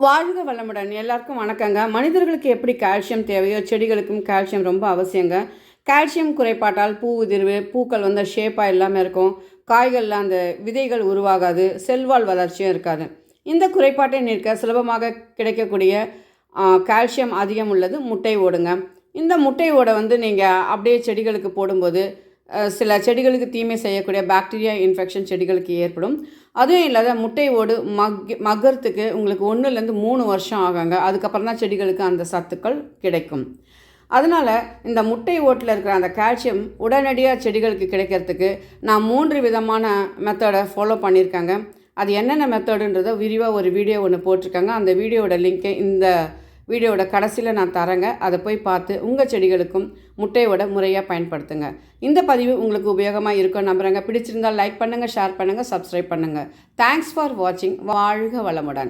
வாழ்க வளமுடன். எல்லாருக்கும் வணக்கங்க. மனிதர்களுக்கு எப்படி கால்சியம் தேவையோ செடிகளுக்கும் கால்சியம் ரொம்ப அவசியங்க. கால்சியம் குறைபாட்டால் பூ உதிர்வு, பூக்கள் ஷேப்பாக இல்லாமல் இருக்கும், காய்களில் அந்த விதைகள் உருவாகாது, செல்வாழ் வளர்ச்சியும் இருக்காது. இந்த குறைபாட்டை நீக்க சுலபமாக கிடைக்கக்கூடிய கால்சியம் அதிகம் உள்ளது முட்டை ஓடுங்க. இந்த முட்டை ஓடை நீங்கள் அப்படியே செடிகளுக்கு போடும்போது சில செடிகளுக்கு தீமை செய்யக்கூடிய பாக்டீரியா இன்ஃபெக்ஷன் செடிகளுக்கு ஏற்படும். அதுவும் இல்லாத முட்டை ஓடு மக்கறதுக்கு உங்களுக்கு 1லேருந்து 3 வருஷம் ஆகுங்க. அதுக்கப்புறம் தான் செடிகளுக்கு அந்த சத்துக்கள் கிடைக்கும். அதனால் இந்த முட்டை ஓட்டில் இருக்கிற அந்த கால்சியம் உடனடியாக செடிகளுக்கு கிடைக்கிறதுக்கு நான் 3 விதமான மெத்தடை ஃபாலோ பண்ணியிருக்கேங்க. அது என்னென்ன மெத்தடுன்றதை விரிவாக ஒரு வீடியோ ஒன்று போட்டிருக்காங்க. அந்த வீடியோவோட லிங்க்கை இந்த வீடியோவோட கடைசியில் நான் தரேங்க. அதை போய் பார்த்து உங்கள் செடிகளுக்கும் முட்டையோட முறையாக பயன்படுத்துங்க. இந்த பதிவு உங்களுக்கு உபயோகமாக இருக்கும் நம்புகிறேங்க. பிடிச்சிருந்தால் லைக் பண்ணுங்கள், ஷேர் பண்ணுங்கள், சப்ஸ்கிரைப் பண்ணுங்கள். தேங்க்ஸ் ஃபார் வாட்சிங். வாழ்க வளமுடன்.